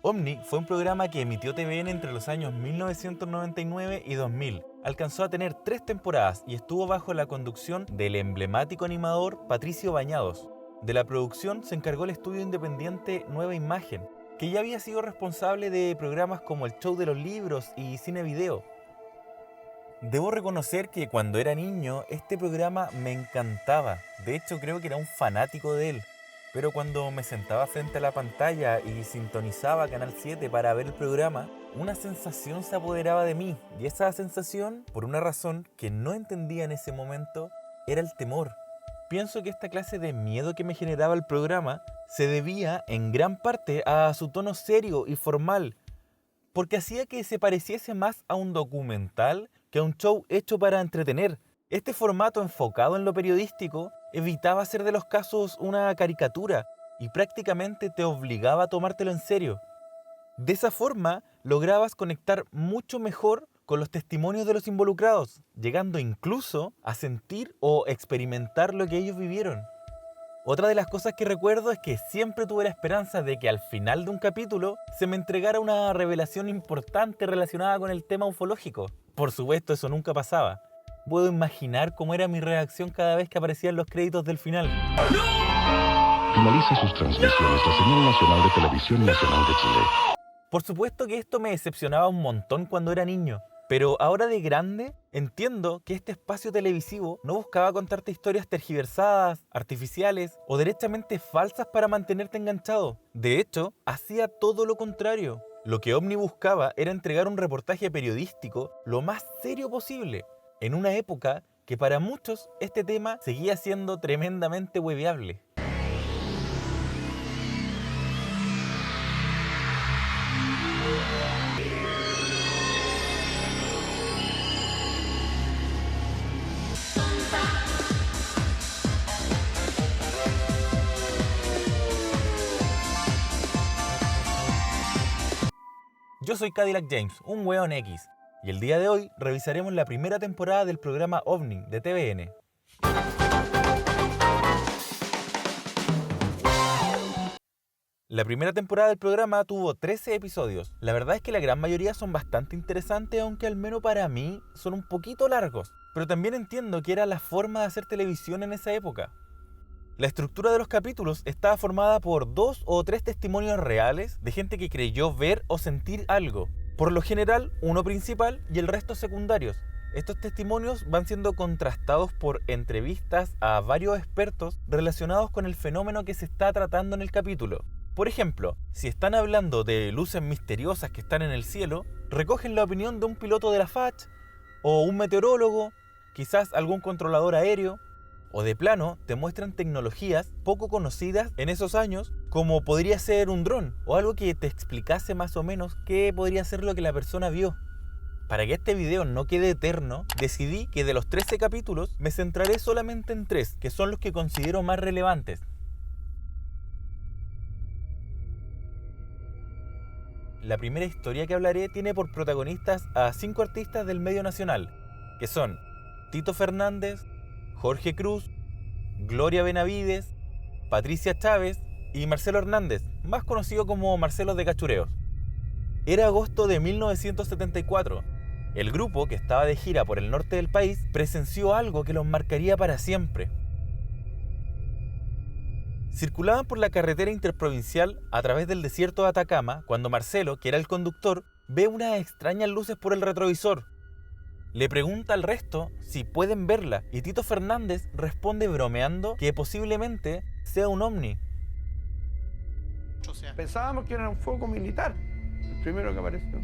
Omni fue un programa que emitió TVN entre los años 1999 y 2000. Alcanzó a tener 3 temporadas y estuvo bajo la conducción del emblemático animador Patricio Bañados. De la producción se encargó el estudio independiente Nueva Imagen, que ya había sido responsable de programas como El Show de los Libros y Cine Video. Debo reconocer que cuando era niño este programa me encantaba. De hecho, creo que era un fanático de él. Pero cuando me sentaba frente a la pantalla y sintonizaba Canal 7 para ver el programa, una sensación se apoderaba de mí. Y esa sensación, por una razón que no entendía en ese momento, era el temor. Pienso que esta clase de miedo que me generaba el programa se debía en gran parte a su tono serio y formal, porque hacía que se pareciese más a un documental que a un show hecho para entretener. Este formato enfocado en lo periodístico evitaba hacer de los casos una caricatura y prácticamente te obligaba a tomártelo en serio. De esa forma lograbas conectar mucho mejor con los testimonios de los involucrados, llegando incluso a sentir o experimentar lo que ellos vivieron. Otra de las cosas que recuerdo es que siempre tuve la esperanza de que al final de un capítulo se me entregara una revelación importante relacionada con el tema ufológico. Por supuesto, eso nunca pasaba. Puedo imaginar cómo era mi reacción cada vez que aparecían los créditos del final. Finaliza sus transmisiones la señal nacional de Televisión Nacional de Chile. Por supuesto que esto me decepcionaba un montón cuando era niño, pero ahora de grande entiendo que este espacio televisivo no buscaba contarte historias tergiversadas, artificiales o derechamente falsas para mantenerte enganchado. De hecho, hacía todo lo contrario. Lo que Omni buscaba era entregar un reportaje periodístico lo más serio posible, en una época que para muchos este tema seguía siendo tremendamente hueveable. Yo soy Cadillac James, un weón X, y el día de hoy revisaremos la primera temporada del programa OVNI de TVN. La primera temporada del programa tuvo 13 episodios. La verdad es que la gran mayoría son bastante interesantes, aunque al menos para mí son un poquito largos. Pero también entiendo que era la forma de hacer televisión en esa época. La estructura de los capítulos estaba formada por 2 o 3 testimonios reales de gente que creyó ver o sentir algo. Por lo general, uno principal y el resto secundarios. Estos testimonios van siendo contrastados por entrevistas a varios expertos relacionados con el fenómeno que se está tratando en el capítulo. Por ejemplo, si están hablando de luces misteriosas que están en el cielo, recogen la opinión de un piloto de la FACH, o un meteorólogo, quizás algún controlador aéreo, o de plano te muestran tecnologías poco conocidas en esos años, como podría ser un dron, o algo que te explicase más o menos qué podría ser lo que la persona vio. Para que este video no quede eterno, decidí que de los 13 capítulos me centraré solamente en 3, que son los que considero más relevantes. La primera historia que hablaré tiene por protagonistas a 5 artistas del medio nacional, que son Tito Fernández, Jorge Cruz, Gloria Benavides, Patricia Chávez y Marcelo Hernández, más conocido como Marcelo de Cachureos. Era agosto de 1974. El grupo, que estaba de gira por el norte del país, presenció algo que los marcaría para siempre. Circulaban por la carretera interprovincial a través del desierto de Atacama cuando Marcelo, que era el conductor, ve unas extrañas luces por el retrovisor. Le pregunta al resto si pueden verla y Tito Fernández responde bromeando que posiblemente sea un ovni. Pensábamos que era un fuego militar, el primero que apareció.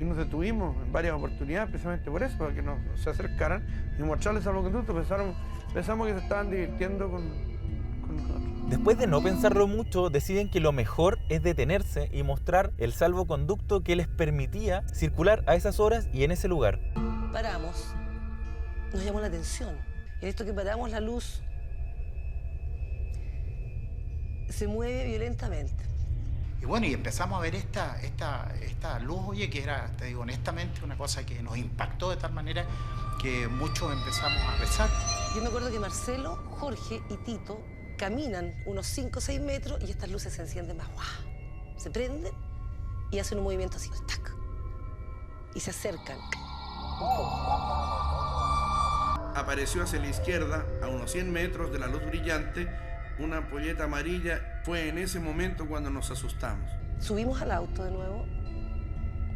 Y nos detuvimos en varias oportunidades precisamente por eso, para que nos se acercaran y mostrarles salvoconducto. Pensamos que se estaban divirtiendo con nosotros. Después de no pensarlo mucho, deciden que lo mejor es detenerse y mostrar el salvoconducto que les permitía circular a esas horas y en ese lugar. Paramos, nos llamó la atención. En esto que paramos, la luz se mueve violentamente. Y bueno, y empezamos a ver esta luz, oye, que era, te digo honestamente, una cosa que nos impactó de tal manera que muchos empezamos a rezar. Yo me acuerdo que Marcelo, Jorge y Tito caminan unos 5 o 6 metros y estas luces se encienden más. ¡Guau! Se prenden y hacen un movimiento así, ¡tac! Y se acercan un poco. Apareció hacia la izquierda, a unos 100 metros de la luz brillante, una ampolleta amarilla. Fue en ese momento cuando nos asustamos. Subimos al auto de nuevo.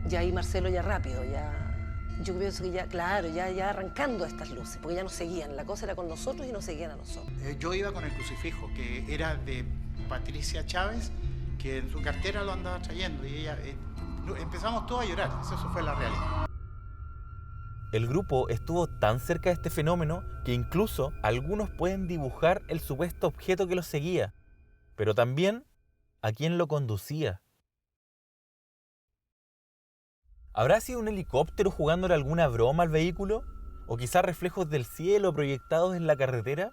Ya ahí Marcelo ya rápido, yo pienso que ya, claro, ya arrancando estas luces, porque ya nos seguían. La cosa era con nosotros y nos seguían a nosotros. Yo iba con el crucifijo, que era de Patricia Chávez, que en su cartera lo andaba trayendo, y ella empezamos todos a llorar. Eso fue la realidad. El grupo estuvo tan cerca de este fenómeno que incluso algunos pueden dibujar el supuesto objeto que los seguía, pero también a quién lo conducía. ¿Habrá sido un helicóptero jugándole alguna broma al vehículo? ¿O quizás reflejos del cielo proyectados en la carretera?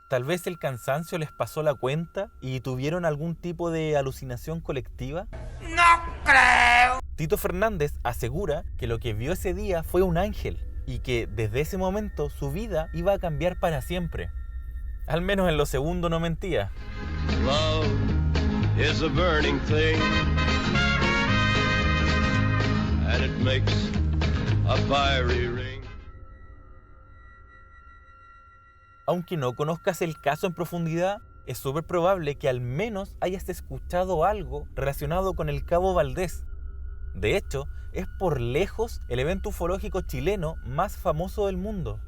¿Tal vez el cansancio les pasó la cuenta y tuvieron algún tipo de alucinación colectiva? ¡No creo! Tito Fernández asegura que lo que vio ese día fue un ángel y que desde ese momento su vida iba a cambiar para siempre. Al menos en lo segundo no mentía. Love is a burning thing, and it makes a fiery ring. Aunque no conozcas el caso en profundidad, es súper probable que al menos hayas escuchado algo relacionado con el Cabo Valdés. De hecho, es por lejos el evento ufológico chileno más famoso del mundo.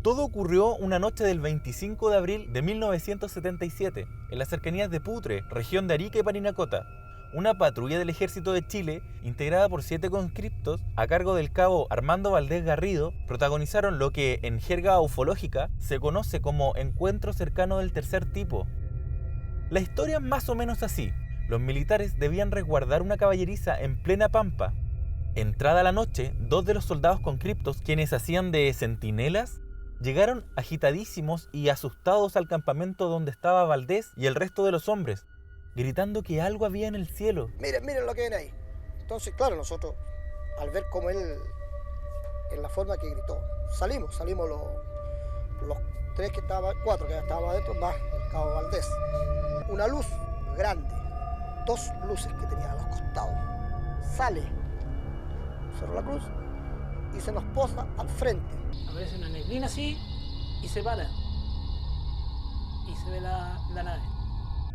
Todo ocurrió una noche del 25 de abril de 1977, en las cercanías de Putre, región de Arica y Parinacota. Una patrulla del Ejército de Chile, integrada por 7 conscriptos, a cargo del cabo Armando Valdés Garrido, protagonizaron lo que, en jerga ufológica, se conoce como encuentro cercano del tercer tipo. La historia es más o menos así. Los militares debían resguardar una caballeriza en plena pampa. Entrada la noche, 2 de los soldados conscriptos, quienes hacían de centinelas, llegaron agitadísimos y asustados al campamento donde estaba Valdés y el resto de los hombres, gritando que algo había en el cielo. Miren lo que ven ahí. Entonces, claro, nosotros, al ver cómo él, en la forma que gritó, salimos los 3 que estaban, 4 que estaban adentro, más el cabo Valdés. Una luz grande, 2 luces que tenía a los costados. Sale, cerró la cruz y se nos posa al frente. Aparece una neblina así y se para. Y se ve la nave.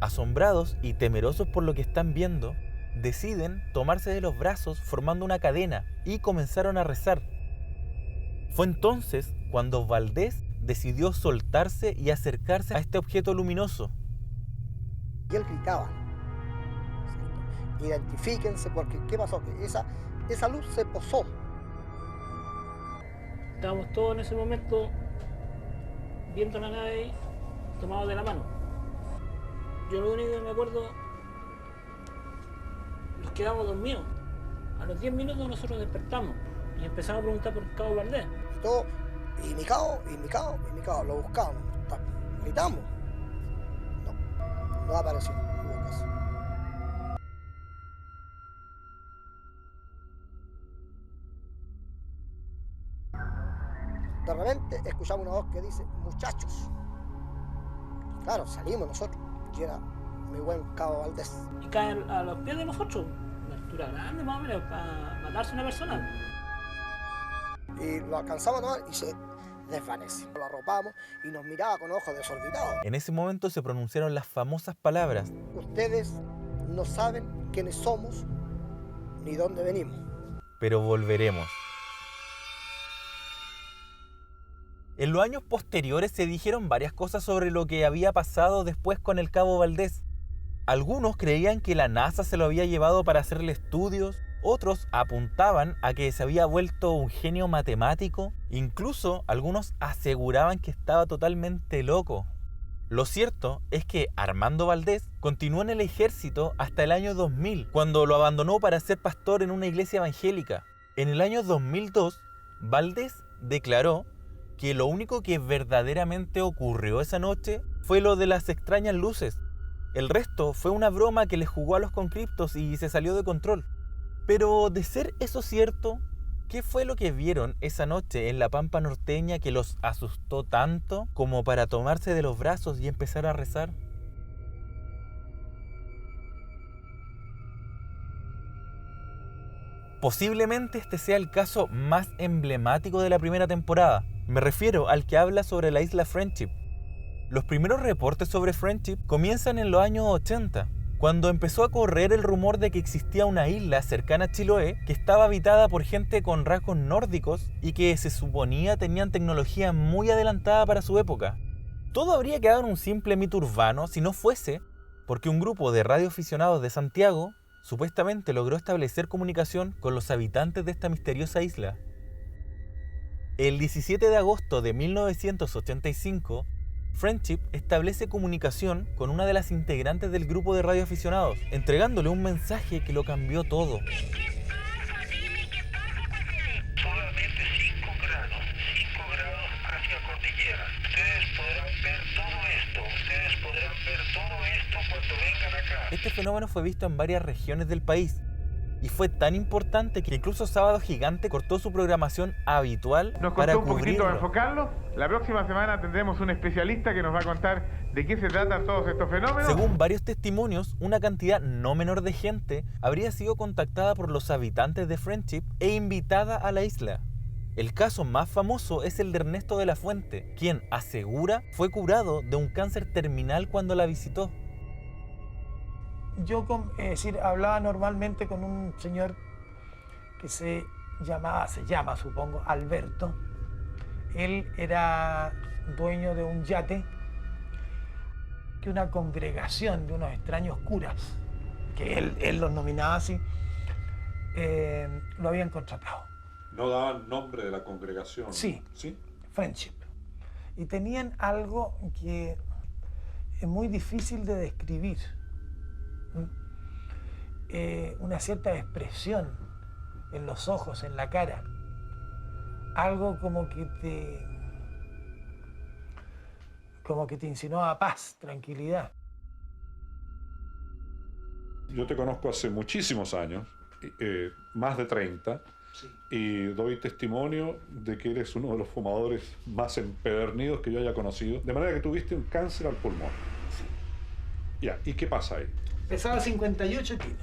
Asombrados y temerosos por lo que están viendo, deciden tomarse de los brazos formando una cadena y comenzaron a rezar. Fue entonces cuando Valdés decidió soltarse y acercarse a este objeto luminoso. Y él gritaba, ¿cierto? Identifíquense, porque ¿qué pasó? Que esa luz se posó. Estábamos todos en ese momento viendo la nave tomados de la mano. Yo lo único que me acuerdo, nos quedamos dormidos. A los 10 minutos nosotros despertamos y empezamos a preguntar por el cabo Valdés. Y todo, y mi cabo, lo buscamos, gritamos. No apareció, no hubo caso. De repente escuchamos una voz que dice, muchachos. Y claro, salimos nosotros. Y era mi buen cabo Valdés. Y caen a los pies de nosotros, una altura grande más o menos, para matarse a una persona. Y lo alcanzamos a tomar y se desvanece. Lo arropamos y nos miraba con ojos desorbitados. En ese momento se pronunciaron las famosas palabras: ustedes no saben quiénes somos ni dónde venimos. Pero volveremos. En los años posteriores se dijeron varias cosas sobre lo que había pasado después con el cabo Valdés. Algunos creían que la NASA se lo había llevado para hacerle estudios, otros apuntaban a que se había vuelto un genio matemático, incluso algunos aseguraban que estaba totalmente loco. Lo cierto es que Armando Valdés continuó en el ejército hasta el año 2000, cuando lo abandonó para ser pastor en una iglesia evangélica. En el año 2002, Valdés declaró que lo único que verdaderamente ocurrió esa noche fue lo de las extrañas luces. El resto fue una broma que le jugó a los conscriptos y se salió de control. Pero de ser eso cierto, ¿Qué fue lo que vieron esa noche en la pampa norteña que los asustó tanto como para tomarse de los brazos y empezar a rezar? Posiblemente este sea el caso más emblemático de la primera temporada. Me refiero al que habla sobre la isla Friendship. Los primeros reportes sobre Friendship comienzan en los años 80, cuando empezó a correr el rumor de que existía una isla cercana a Chiloé que estaba habitada por gente con rasgos nórdicos y que se suponía tenían tecnología muy adelantada para su época. Todo habría quedado en un simple mito urbano si no fuese porque un grupo de radioaficionados de Santiago supuestamente logró establecer comunicación con los habitantes de esta misteriosa isla. El 17 de agosto de 1985, Friendship establece comunicación con una de las integrantes del grupo de radioaficionados, entregándole un mensaje que lo cambió todo. Solamente 5 grados hacia cordillera. Ustedes podrán ver todo esto cuando vengan acá. Este fenómeno fue visto en varias regiones del país y fue tan importante que incluso Sábado Gigante cortó su programación habitual para cubrirlo. Nos costó un poquitito enfocarlo. La próxima semana tendremos un especialista que nos va a contar de qué se tratan todos estos fenómenos. Según varios testimonios, una cantidad no menor de gente habría sido contactada por los habitantes de Friendship e invitada a la isla. El caso más famoso es el de Ernesto de la Fuente, quien asegura fue curado de un cáncer terminal cuando la visitó. Yo hablaba normalmente con un señor que se llama supongo, Alberto. Él era dueño de un yate que una congregación de unos extraños curas, que él los nominaba así, lo habían contratado. ¿No daban nombre de la congregación? Sí, ¿Sí? Friendship. Y tenían algo que es muy difícil de describir. Una cierta expresión en los ojos, en la cara. Algo como que te insinuaba paz, tranquilidad. Yo te conozco hace muchísimos años, más de 30, sí. Y doy testimonio de que eres uno de los fumadores más empedernidos que yo haya conocido, de manera que tuviste un cáncer al pulmón. Sí. Ya, ¿y qué pasa ahí? Pesaba 58 kilos.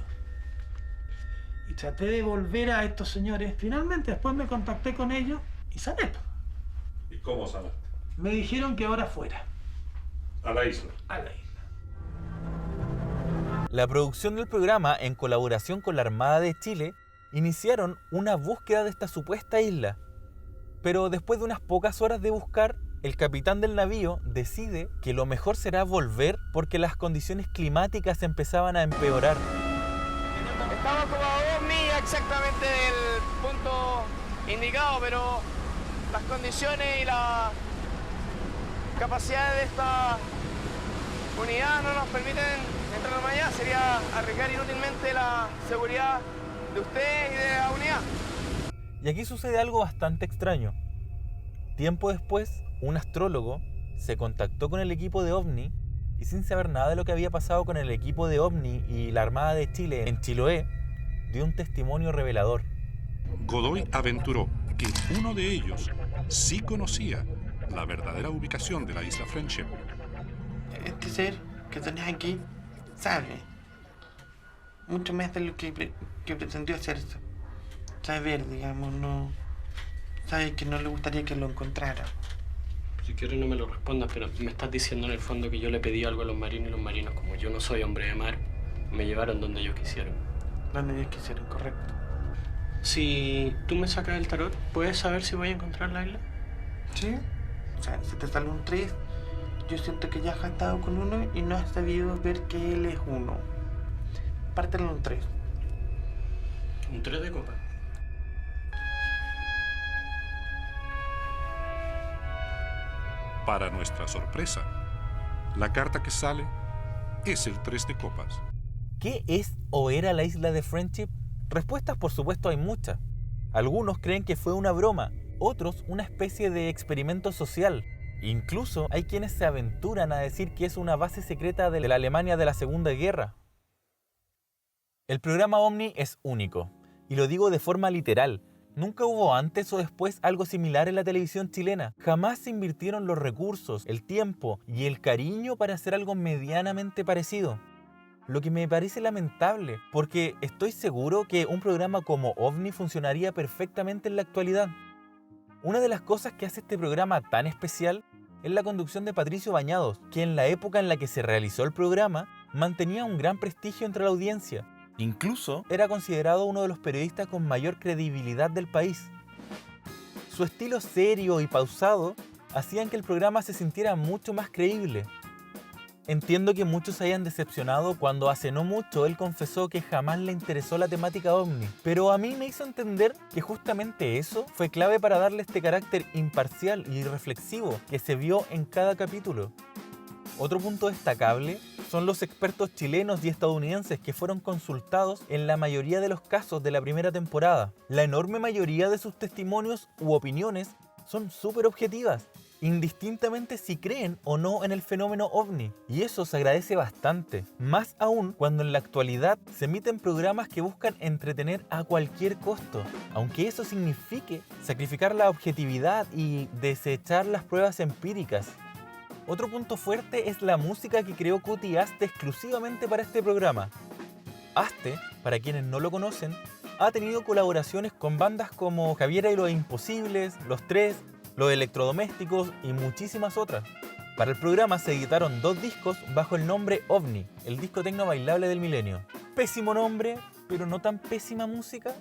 Y traté de volver a estos señores. Finalmente, después me contacté con ellos y sané. ¿Y cómo sanaste? Me dijeron que ahora fuera. ¿A la isla? A la isla. La producción del programa, en colaboración con la Armada de Chile, iniciaron una búsqueda de esta supuesta isla. Pero después de unas pocas horas de buscar, el capitán del navío decide que lo mejor será volver porque las condiciones climáticas empezaban a empeorar. Estamos como a 2 millas exactamente del punto indicado, pero las condiciones y la capacidad de esta unidad no nos permiten entrar más allá. Sería arriesgar inútilmente la seguridad de usted y de la unidad. Y aquí sucede algo bastante extraño. Tiempo después, un astrólogo se contactó con el equipo de OVNI y sin saber nada de lo que había pasado con el equipo de OVNI y la Armada de Chile en Chiloé, dio un testimonio revelador. Godoy aventuró que uno de ellos sí conocía la verdadera ubicación de la isla Friendship. Este ser que tenés aquí sabe mucho más de lo que pretendió hacer. Saber, digamos, no... Sabe que no le gustaría que lo encontrara. Si quieres no me lo respondas, pero me estás diciendo en el fondo que yo le pedí algo a los marinos y los marinos, como yo no soy hombre de mar, me llevaron donde ellos quisieron. Donde ellos quisieron, correcto. Si tú me sacas el tarot, ¿puedes saber si voy a encontrar la isla? Sí. O sea, si te sale un 3, yo siento que ya has estado con uno y no has sabido ver que él es uno. Pártelo un 3. Un 3 de copa. Para nuestra sorpresa, la carta que sale es el 3 de copas. ¿Qué es o era la isla de Friendship? Respuestas, por supuesto, hay muchas. Algunos creen que fue una broma, otros una especie de experimento social. Incluso hay quienes se aventuran a decir que es una base secreta de la Alemania de la Segunda Guerra. El programa OVNI es único, y lo digo de forma literal. Nunca hubo antes o después algo similar en la televisión chilena. Jamás se invirtieron los recursos, el tiempo y el cariño para hacer algo medianamente parecido. Lo que me parece lamentable, porque estoy seguro que un programa como OVNI funcionaría perfectamente en la actualidad. Una de las cosas que hace este programa tan especial es la conducción de Patricio Bañados, que en la época en la que se realizó el programa mantenía un gran prestigio entre la audiencia. Incluso era considerado uno de los periodistas con mayor credibilidad del país. Su estilo serio y pausado hacían que el programa se sintiera mucho más creíble. Entiendo que muchos se hayan decepcionado cuando hace no mucho él confesó que jamás le interesó la temática OVNI, pero a mí me hizo entender que justamente eso fue clave para darle este carácter imparcial y reflexivo que se vio en cada capítulo. Otro punto destacable son los expertos chilenos y estadounidenses que fueron consultados en la mayoría de los casos de la primera temporada. La enorme mayoría de sus testimonios u opiniones son súper objetivas, indistintamente si creen o no en el fenómeno OVNI, y eso se agradece bastante, más aún cuando en la actualidad se emiten programas que buscan entretener a cualquier costo, aunque eso signifique sacrificar la objetividad y desechar las pruebas empíricas. Otro punto fuerte es la música que creó Cuti Aste exclusivamente para este programa. Aste, para quienes no lo conocen, ha tenido colaboraciones con bandas como Javiera y los Imposibles, Los Tres, Los Electrodomésticos y muchísimas otras. Para el programa se editaron 2 discos bajo el nombre OVNI, el disco tecno bailable del milenio. Pésimo nombre, pero no tan pésima música.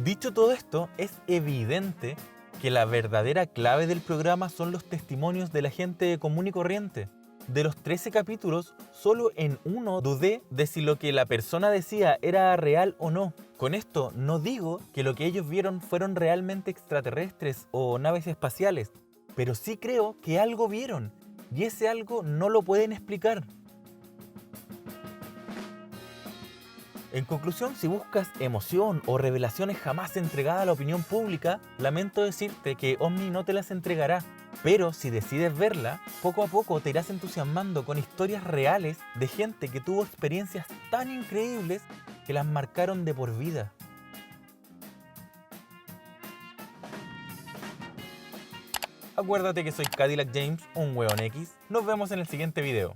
Dicho todo esto, es evidente que la verdadera clave del programa son los testimonios de la gente común y corriente. De los 13 capítulos, solo en uno dudé de si lo que la persona decía era real o no. Con esto no digo que lo que ellos vieron fueron realmente extraterrestres o naves espaciales, pero sí creo que algo vieron, y ese algo no lo pueden explicar. En conclusión, si buscas emoción o revelaciones jamás entregadas a la opinión pública, lamento decirte que OVNI no te las entregará. Pero si decides verla, poco a poco te irás entusiasmando con historias reales de gente que tuvo experiencias tan increíbles que las marcaron de por vida. Acuérdate que soy Cadillac James, un hueón X. Nos vemos en el siguiente video.